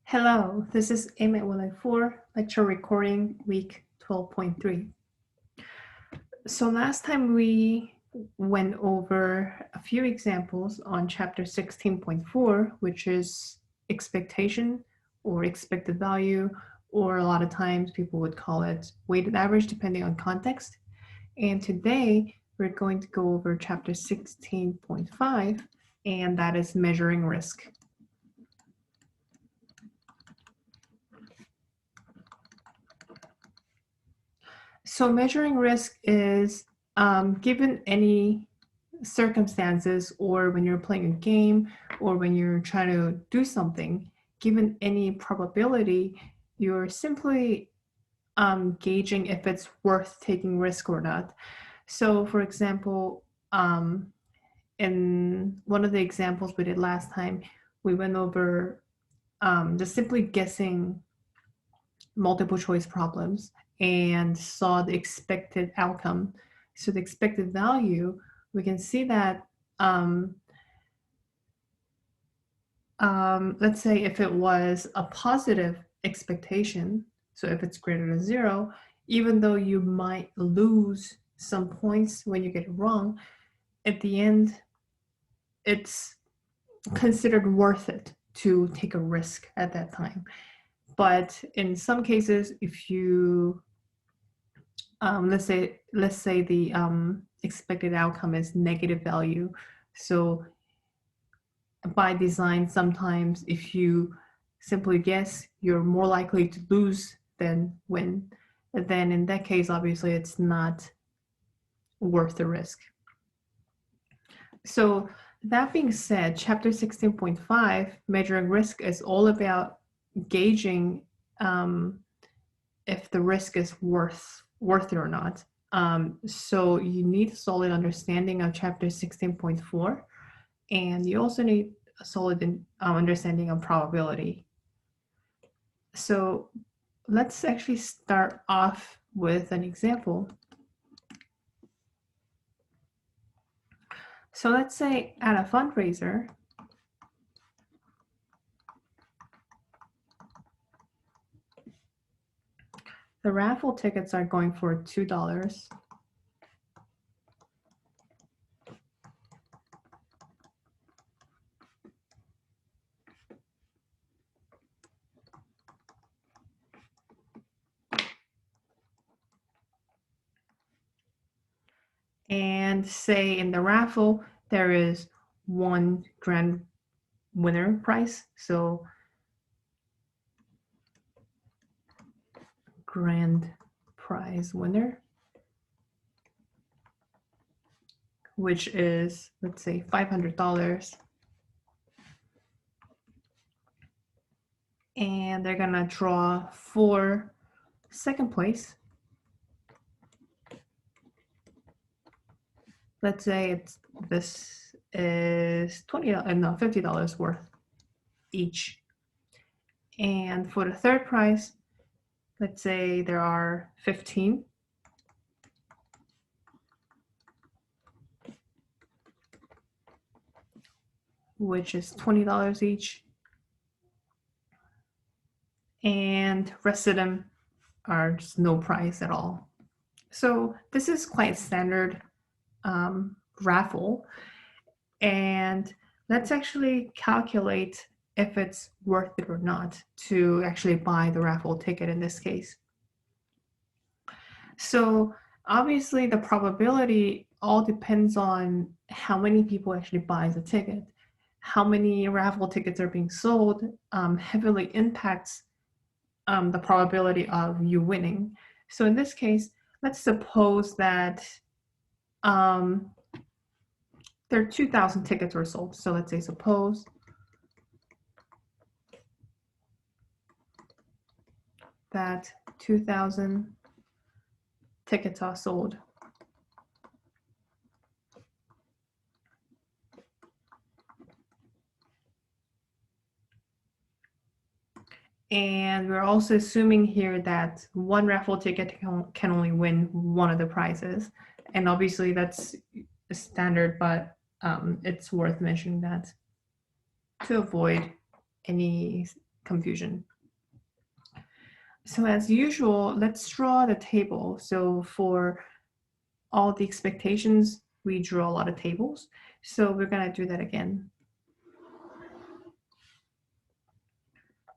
Hello, this is AIMET 104, lecture recording week 12.3. So last time we went over a few examples on chapter 16.4, which is expectation or expected value, or a lot of times people would call it weighted average depending on context. And today we're going to go over chapter 16.5, and that is measuring risk. So measuring risk is given any circumstances, or when you're playing a game, or when you're trying to do something, given any probability, you're simply gauging if it's worth taking risk or not. So for example, in one of the examples we did last time, we went over just simply guessing multiple choice problems and saw the expected outcome. So the expected value, we can see that let's say if it was a positive expectation, so if it's greater than 0, even though you might lose some points when you get it wrong, at the end, it's considered worth it to take a risk at that time. But in some cases, if you let's say the expected outcome is negative value, so by design, sometimes if you simply guess, you're more likely to lose than win. Then in that case, obviously, it's not worth the risk. So that being said, chapter 16.5, measuring risk, is all about gauging if the risk is worth it or not. So you need a solid understanding of chapter 16.4, and you also need a solid understanding of probability. So let's actually start off with an example. So let's say at a fundraiser, the raffle tickets are going for $2. And say in the raffle, there is one grand winner prize. So grand prize winner, which is, let's say, $500. And they're gonna draw for second place. Let's say this is $50 worth each. And for the third prize, let's say there are 15. Which is $20 each. And rest of them are just no price at all. So this is quite standard raffle. And let's actually calculate if it's worth it or not to actually buy the raffle ticket in this case. So obviously the probability all depends on how many people actually buy the ticket. How many raffle tickets are being sold heavily impacts the probability of you winning. So in this case, let's suppose that there are 2,000 tickets were sold. So let's say suppose that 2,000 tickets are sold. And we're also assuming here that one raffle ticket can only win one of the prizes. And obviously that's a standard, but it's worth mentioning that to avoid any confusion. So as usual, let's draw the table. So for all the expectations, we draw a lot of tables. So we're gonna do that again.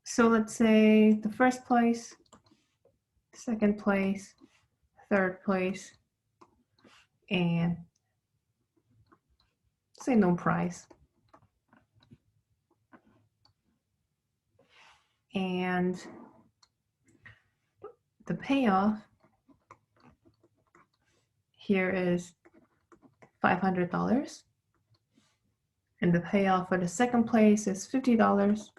So let's say the first place, second place, third place, and say no prize. And the payoff here is $500. And the payoff for the second place is $50.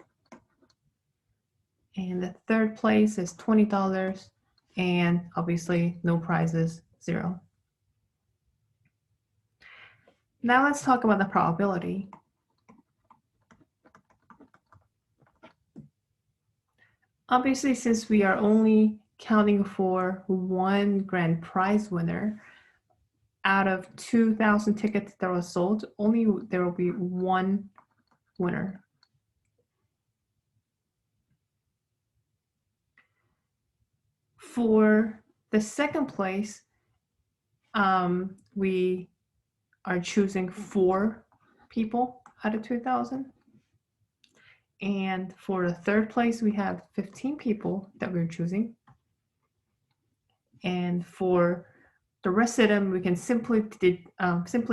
And the third place is $20. And obviously no prizes, 0. Now let's talk about the probability. Obviously, since we are only counting for one grand prize winner, out of 2,000 tickets that were sold, only there will be one winner. For the second place, we are choosing 4 people out of 2,000. And for the third place, we have 15 people that we're choosing. And for the rest of them, we can simply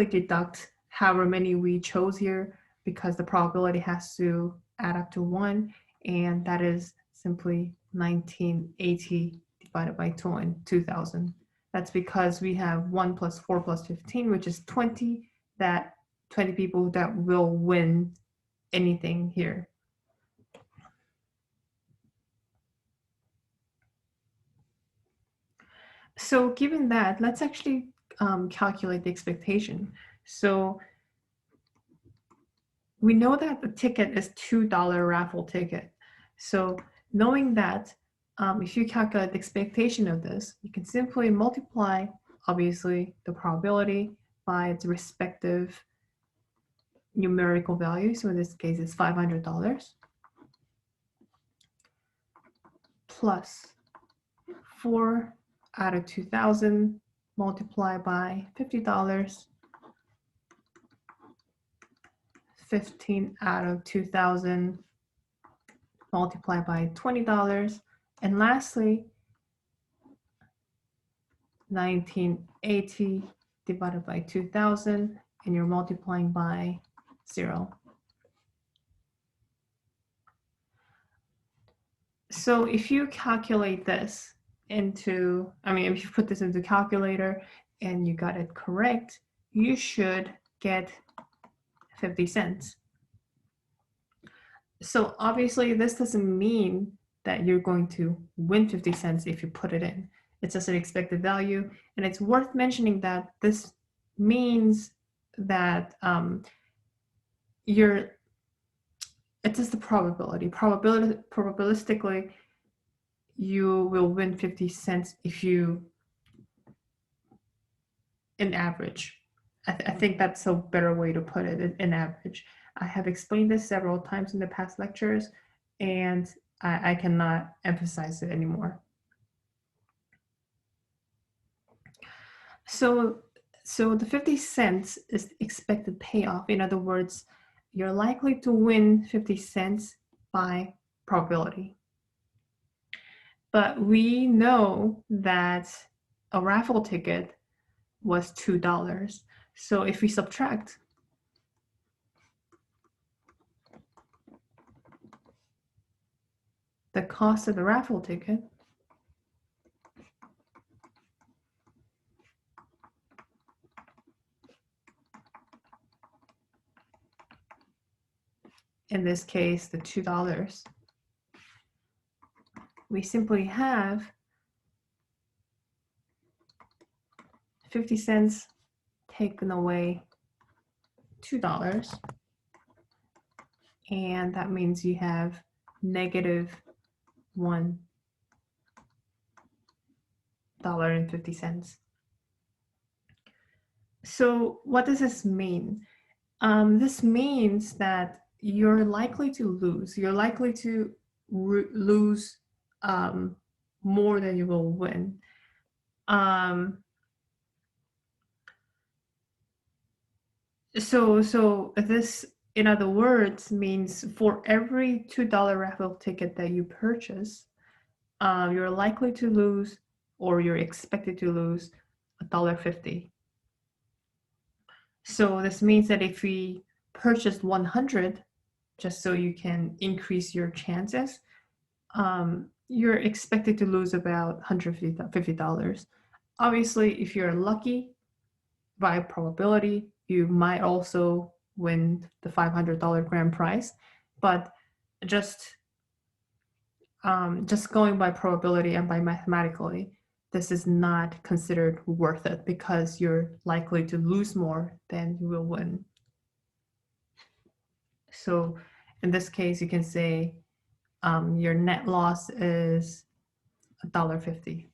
deduct however many we chose here, because the probability has to add up to 1, and that is simply 1980 divided by 2,000. That's because we have 1 plus 4 plus 15, which is 20, that 20 people that will win anything here. So given that, let's actually calculate the expectation. So we know that the ticket is $2 raffle ticket. So knowing that, if you calculate the expectation of this, you can simply multiply, obviously, the probability by its respective numerical value. So in this case, it's $500 plus 4 out of 2,000 multiplied by $50, 15 out of 2,000 multiplied by $20, and lastly, 1980 divided by 2,000, and you're multiplying by 0. So if you calculate this into, if you put this into calculator and you got it correct, you should get 50 cents. So obviously this doesn't mean that you're going to win 50 cents if you put it in. It's just an expected value, and it's worth mentioning that this means that it's just the probability. Probabilistically, you will win 50 cents if you, in average. I think that's a better way to put it, in average. I have explained this several times in the past lectures, and I cannot emphasize it anymore. So the 50 cents is expected payoff. In other words, you're likely to win 50 cents by probability. But we know that a raffle ticket was $2. So if we subtract the cost of the raffle ticket in this case, the $2, we simply have 50 cents taken away $2, and that means you have -$1.50. So what does this mean? This means that you're likely to lose. You're likely to lose more than you will win. So this, in other words, means for every $2 raffle ticket that you purchase, you're likely to lose, or you're expected to lose, $1.50. So this means that if we purchased 100, just so you can increase your chances, you're expected to lose about $150. Obviously, if you're lucky, by probability, you might also win the $500 grand prize, but just going by probability and by mathematically, this is not considered worth it because you're likely to lose more than you will win. So in this case, you can say your net loss is $1.50.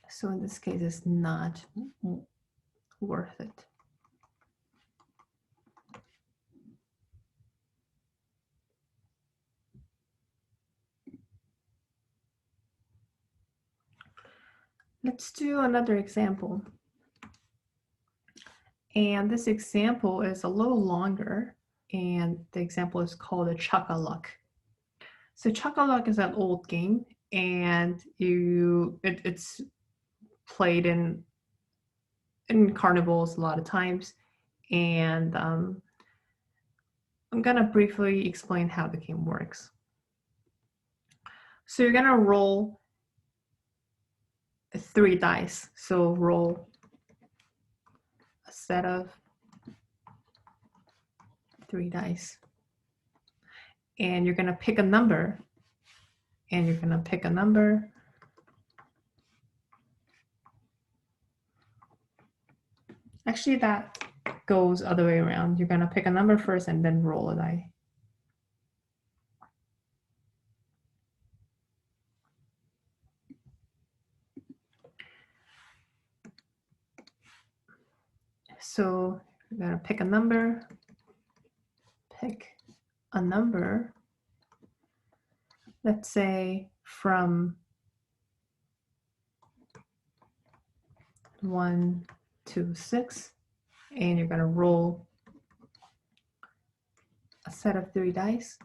So in this case, it's not worth it. Let's do another example. And this example is a little longer, and the example is called a Chuck-a-Luck. So Chuck-a-Luck is an old game, and it's played in carnivals a lot of times. And I'm gonna briefly explain how the game works. So you're gonna roll 3 dice. So roll a set of 3 dice. And you're gonna pick a number. And you're gonna pick a number. Actually, that goes other way around. You're gonna pick a number first and then roll a die. So you're gonna pick a number, let's say from 1 to 6, and you're gonna roll a set of 3 dice.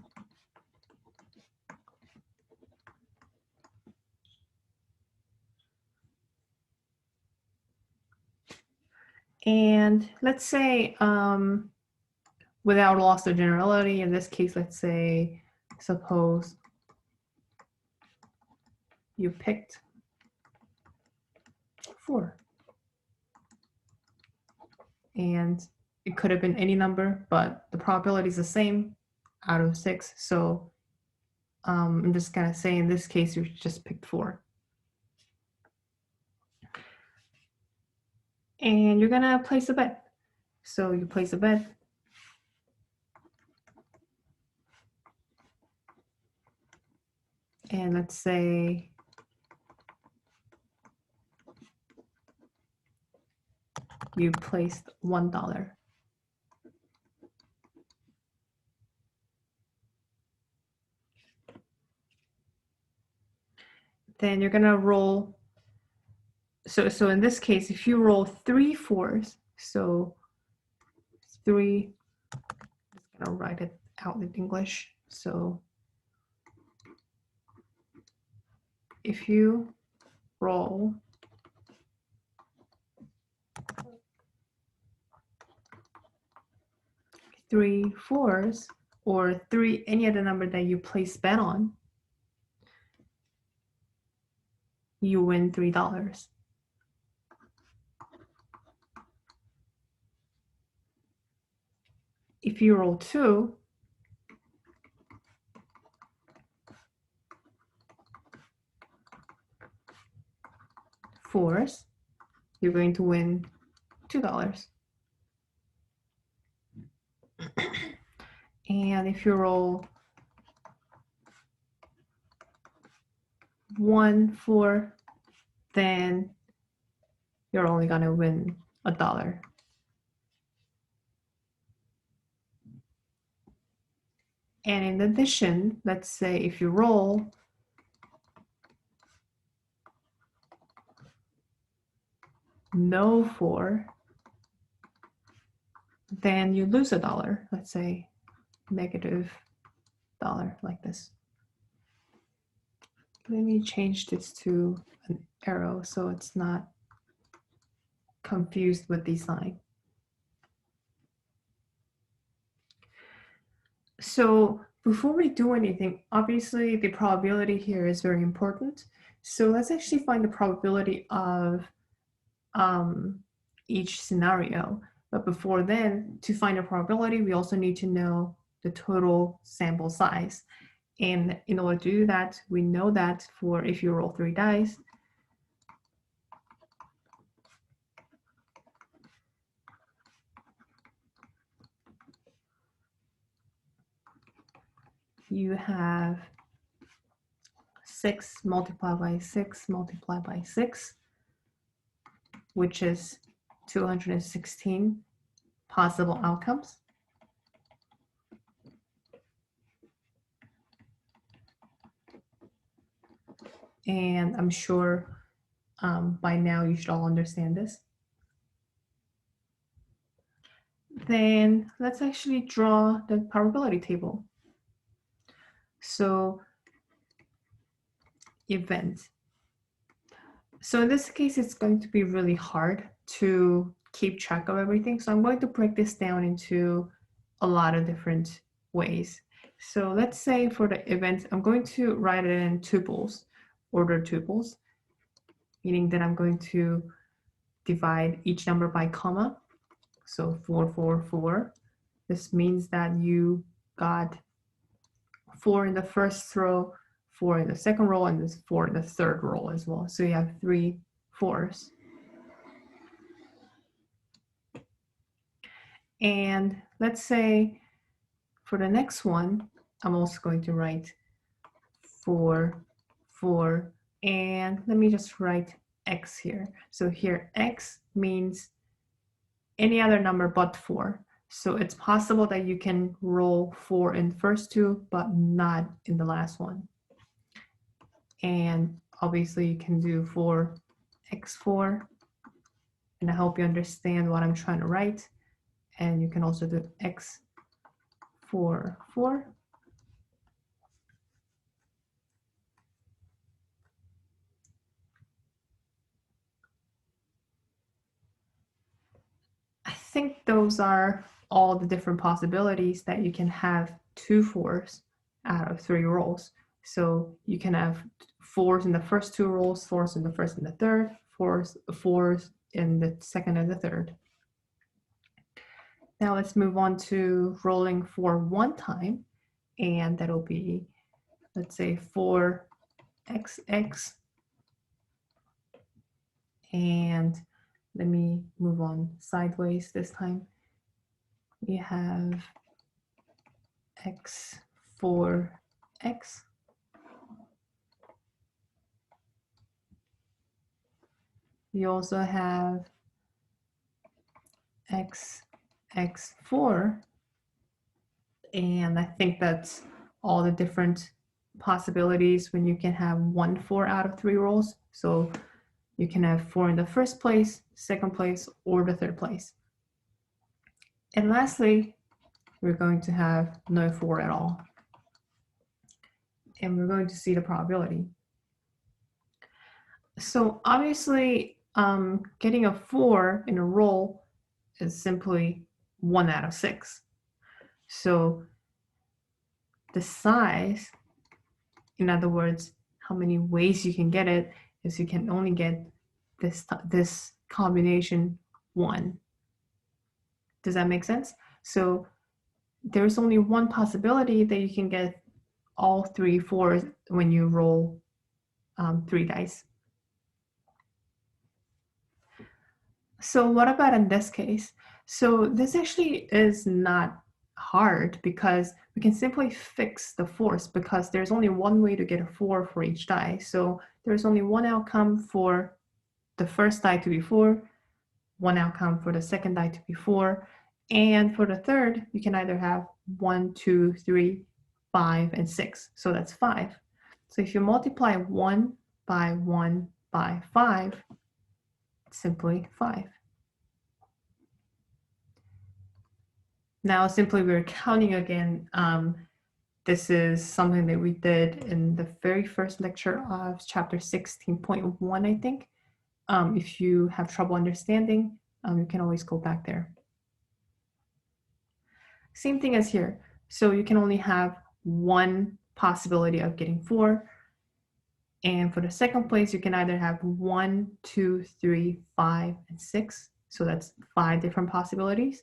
And let's say, without loss of generality, in this case, let's say, suppose you picked 4. And it could have been any number, but the probability is the same out of 6. So I'm just gonna say in this case, you just picked 4. And you're gonna place a bet. So you place a bet. And let's say you placed $1. Then you're gonna roll. So in this case, if you roll 3 4s, so 3, I'm gonna write it out in English. So if you roll 3 4s, or 3, any other number that you place bet on, you win $3. If you roll 2, fours, you're going to win $2. And if you roll 1 4, then you're only gonna win $1. And in addition, let's say if you roll no 4, then you lose $1. Let's say -$1 like this. Let me change this to an arrow so it's not confused with the sign. So before we do anything, obviously the probability here is very important. So let's actually find the probability of each scenario. But before then, to find a probability, we also need to know the total sample size. And in order to do that, we know that for if you roll 3 dice, you have 6 multiplied by 6 multiplied by 6, which is 216 possible outcomes. And I'm sure by now you should all understand this. Then let's actually draw the probability table. So event. So in this case, it's going to be really hard to keep track of everything. So I'm going to break this down into a lot of different ways. So let's say for the event, I'm going to write it in tuples, ordered tuples, meaning that I'm going to divide each number by comma. So 4, 4, 4. This means that you got 4 in the first row, 4 in the second row, and there's 4 in the third row as well. So you have 3 4s. And let's say for the next one, I'm also going to write 4, 4, and let me just write x here. So here x means any other number but 4. So it's possible that you can roll 4 in the first two, but not in the last one. And obviously you can do 4x4, and I hope you understand what I'm trying to write. And you can also do x4, 4. I think those are all the different possibilities that you can have 2 4s out of 3 rolls. So you can have 4s in the first 2 rolls, 4s in the first and the third, 4s in the second and the third. Now let's move on to rolling for one time, and that'll be, let's say, 4xx. And let me move on sideways this time. We have x4x. We also have x4, and I think that's all the different possibilities when you can have 1 4 out of 3 rolls. So you can have 4 in the first place, second place, or the third place. And lastly, we're going to have no 4 at all. And we're going to see the probability. So obviously, getting a 4 in a roll is simply 1 out of 6. So the size, in other words, how many ways you can get it, is you can only get this combination 1. Does that make sense? So there's only one possibility that you can get all 3 4s when you roll 3 dice. So what about in this case? So this actually is not hard because we can simply fix the force because there's only one way to get a 4 for each die. So there's only one outcome for the first die to be 4, one outcome for the second die to be 4, and for the third, you can either have 1, 2, 3, 5, and 6. So that's 5. So if you multiply 1 by 1 by 5, it's simply 5. Now simply we're counting again. This is something that we did in the very first lecture of chapter 16.1, I think. If you have trouble understanding, you can always go back there. Same thing as here. So you can only have one possibility of getting 4. And for the second place, you can either have 1, 2, 3, 5, and 6. So that's 5 different possibilities.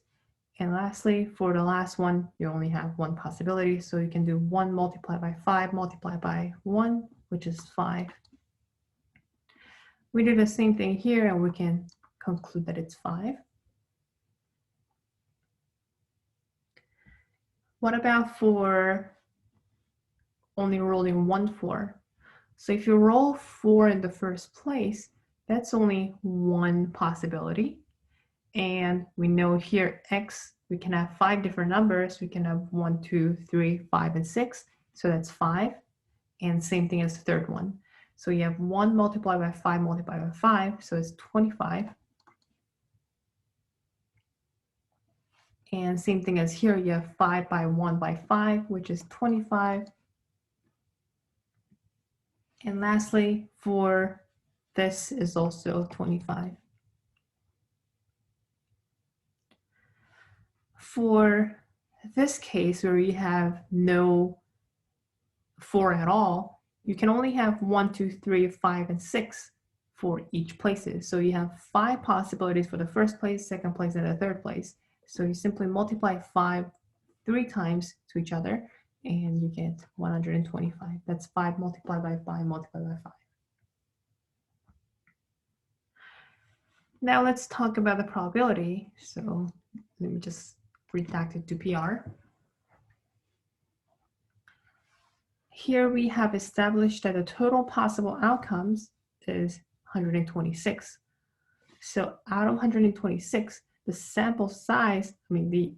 And lastly, for the last one, you only have one possibility. So you can do 1 multiplied by 5 multiplied by 1, which is 5. We do the same thing here, and we can conclude that it's 5. What about for only rolling 1 4? So if you roll 4 in the first place, that's only one possibility. And we know here x, we can have 5 different numbers. We can have 1, 2, 3, 5, and 6. So that's 5. And same thing as the third one. So you have 1 multiplied by 5 multiplied by 5. So it's 25. And same thing as here, you have 5 by 1 by 5, which is 25. And lastly, for this is also 25. For this case where you have no 4 at all, you can only have 1, 2, 3, 5, and 6 for each places. So you have 5 possibilities for the first place, second place, and the third place. So you simply multiply 5 3 times to each other, and you get 125. That's 5 multiplied by 5 multiplied by 5. Now let's talk about the probability. So let me just redact it to PR. Here we have established that the total possible outcomes is 126. So out of 126, the sample size, the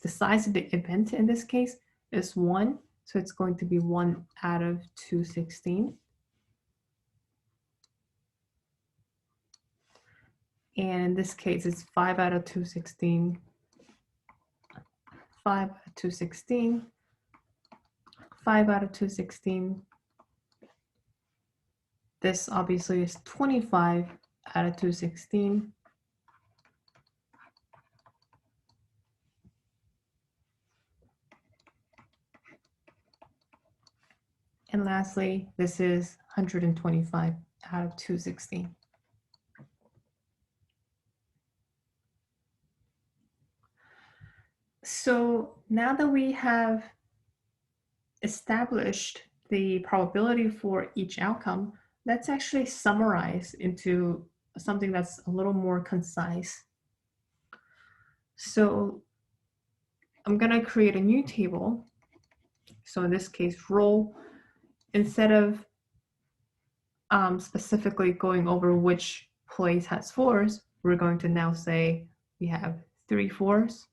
size of the event in this case is 1. So it's going to be 1 out of 216. And in this case, it's 5 out of 216, 5 out of 216, 5 out of 216. This obviously is 25 out of 216. And lastly, this is 125 out of 216. So now that we have established the probability for each outcome, let's actually summarize into something that's a little more concise. So I'm going to create a new table. So in this case, roll, instead of specifically going over which place has 4s, we're going to now say we have 3 4s.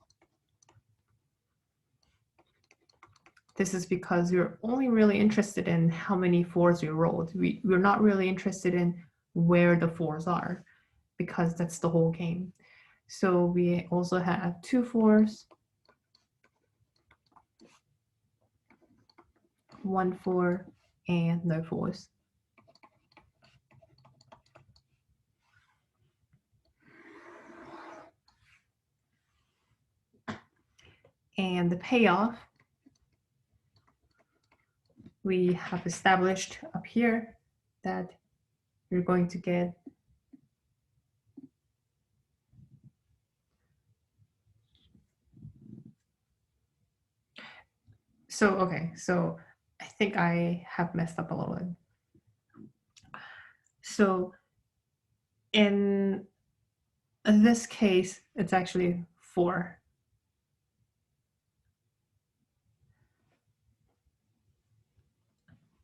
This is because we're only really interested in how many 4s you rolled. We're not really interested in where the 4s are, because that's the whole game. So we also have 2 4s, 1 4, and no 4s. And the payoff, we have established up here that you're going to get so I think I have messed up a little bit. So in this case, it's actually 4.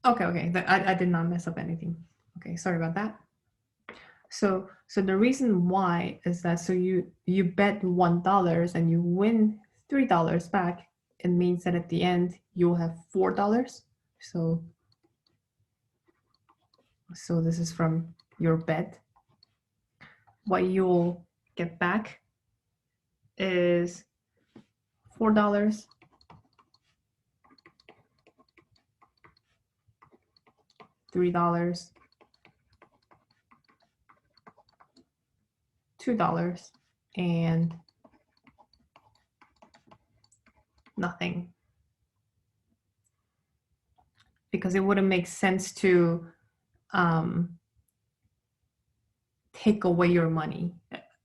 Okay, I did not mess up anything. Okay, sorry about that. So the reason why is that, so you bet $1 and you win $3 back. it means that at the end you'll have $4. So this is from your bet. What you'll get back is $4, $3, $2, and nothing. Because it wouldn't make sense to take away your money.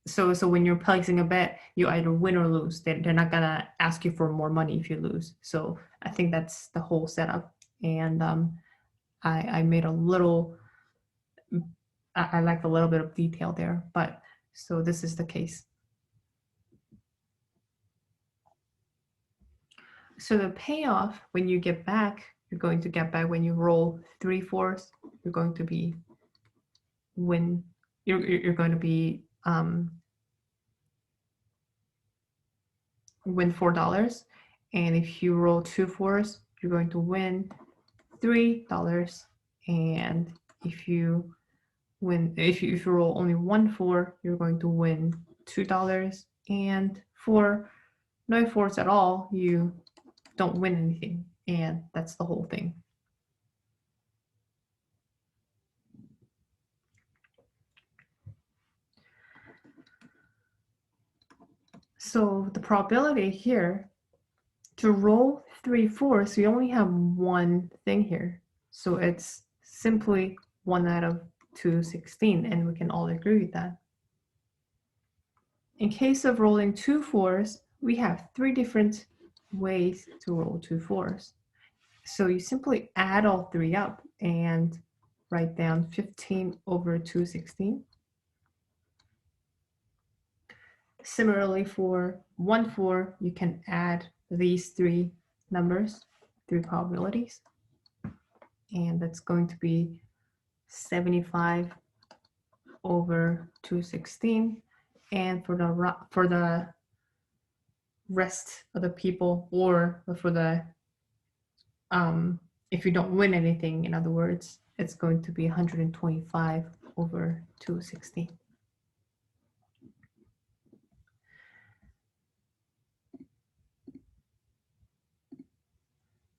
So when you're placing a bet, you either win or lose. They're not gonna ask you for more money if you lose. So I think that's the whole setup. And I made a little, I like a little bit of detail there, but so this is the case. So the payoff, when you get back, you're going to get back when you roll 3/4, you're going to be win, you're going to be win $4. And if you roll 2/4, you're going to win $3. And if you win, if you roll only 1/4, you're going to win $2. And for no fours at all, you don't win anything. And that's the whole thing. So the probability here to roll 3/4, we only have one thing here. So it's simply 1 out of 216, and we can all agree with that. In case of rolling 2/4, we have 3 different ways to roll 2/4. So you simply add all 3 up and write down 15 over 216. Similarly, for 1/4, you can add these 3 numbers, 3 probabilities, and that's going to be 75 over 216. And for the rest of the people, or for the if you don't win anything, in other words, it's going to be 125 over 216.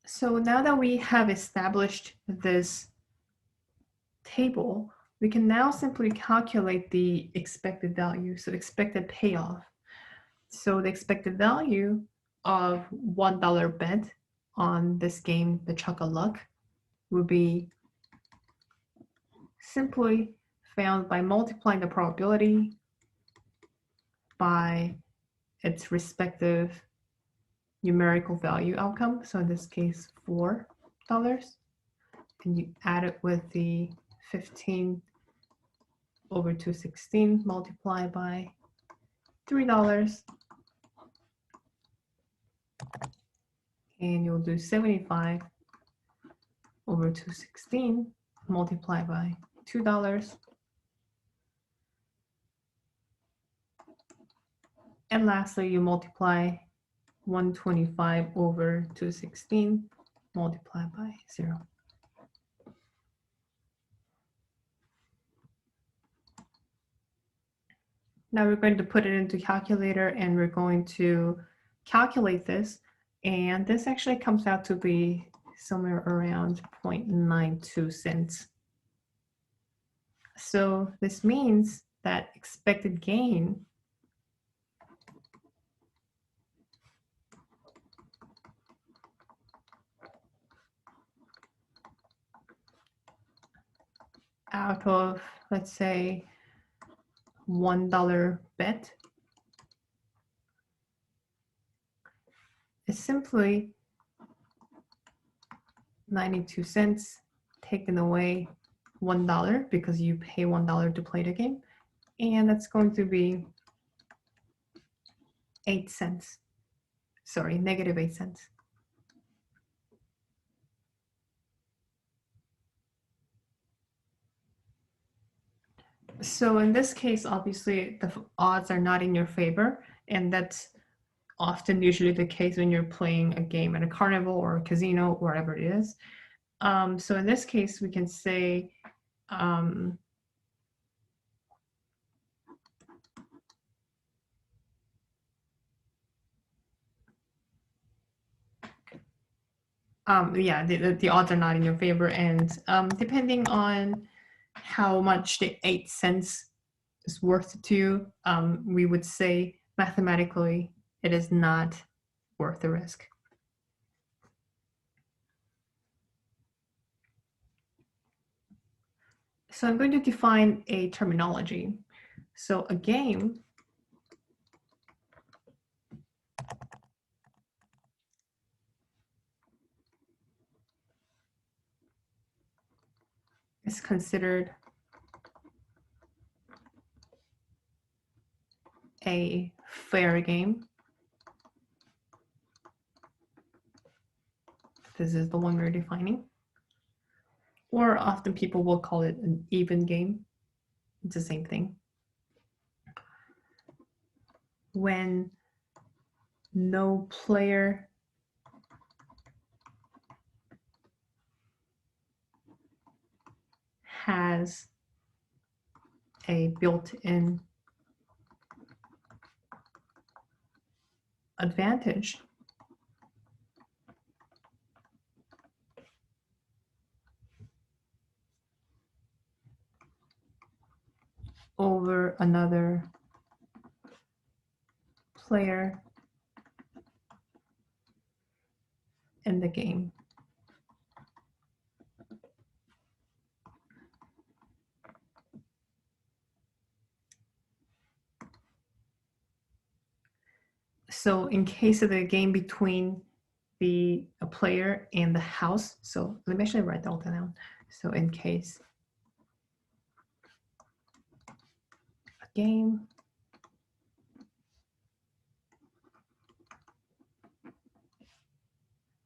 So now that we have established this table, we can now simply calculate the expected value, so expected payoff. So the expected value of $1 bet on this game, the Chuck of Luck, would be simply found by multiplying the probability by its respective numerical value outcome. So in this case, $4. And you add it with the 15 over 216 multiplied by $3. And you'll do 75 over 216 multiplied by $2. And lastly, you multiply 125 over 216 multiplied by 0. Now we're going to put it into calculator and we're going to calculate this. And this actually comes out to be somewhere around 0.92 cents. So this means that expected gain out of, let's say, $1 bet is simply 92 cents taken away $1 because you pay $1 to play the game, and that's going to be 8 cents. Sorry, negative 8 cents. So in this case, obviously the odds are not in your favor, and that's often usually the case when you're playing a game at a carnival or a casino, wherever it is. So in this case, we can say yeah, the odds are not in your favor, and depending on how much the 8 cents is worth to you, we would say mathematically it is not worth the risk. So I'm going to define a terminology. So a game is considered a fair game. This is the one we're defining. Or often people will call it an even game. It's the same thing. When no player has a built-in advantage over another player in the game. So in case of the game between a player and the house, so let me actually write that all down. So in case a game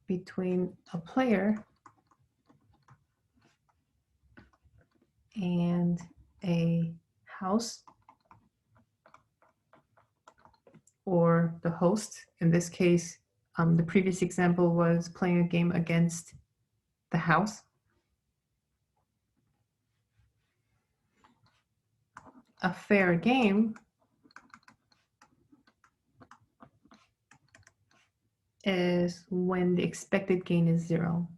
between a player and a house, or the host. In this case, the previous example was playing a game against the house. A fair game is when the expected gain is 0.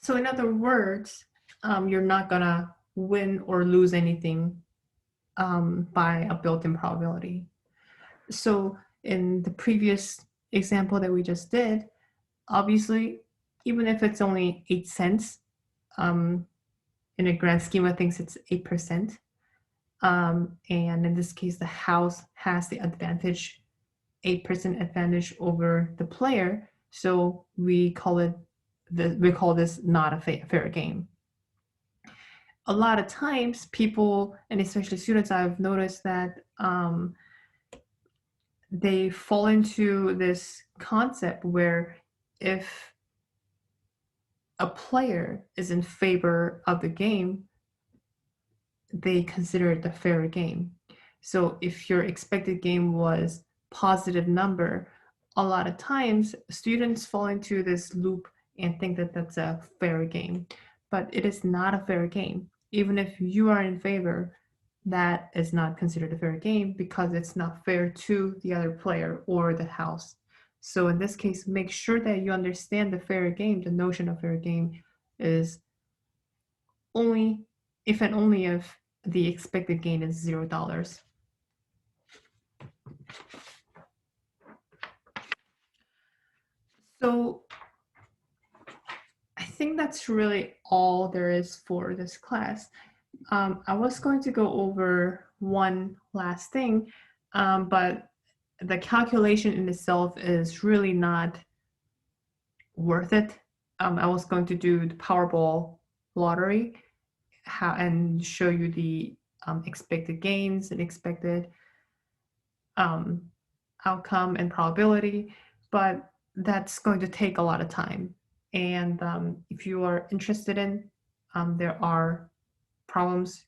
So in other words, you're not gonna win or lose anything by a built-in probability. So in the previous example that we just did, obviously, even if it's only 8 cents, in a grand scheme of things, it's 8%. And in this case, the house has the advantage, 8% advantage over the player. So we call this not a fair game. A lot of times people, and especially students, I've noticed that they fall into this concept where if a player is in favor of the game, they consider it a fair game. So if your expected gain was positive number, a lot of times students fall into this loop and think that that's a fair game, but it is not a fair game. Even if you are in favor, that is not considered a fair game because it's not fair to the other player or the house. So in this case, make sure that you understand the fair game. The notion of fair game is only if and only if the expected gain is $0. So I think that's really all there is for this class. I was going to go over one last thing, but the calculation in itself is really not worth it. I was going to do the Powerball lottery and show you the expected gains and expected outcome and probability, but that's going to take a lot of time. And if you are interested in, there are problems,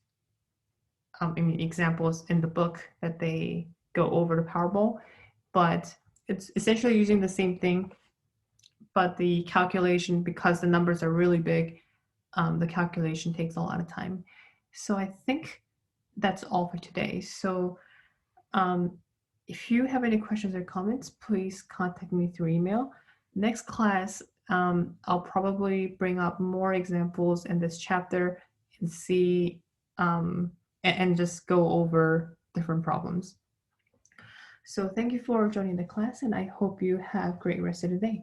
examples in the book that they go over the Powerball, but it's essentially using the same thing, but the calculation, because the numbers are really big, the calculation takes a lot of time. So I think that's all for today. So if you have any questions or comments, please contact me through email. Next class, I'll probably bring up more examples in this chapter and see and just go over different problems. So thank you for joining the class, and I hope you have a great rest of the day.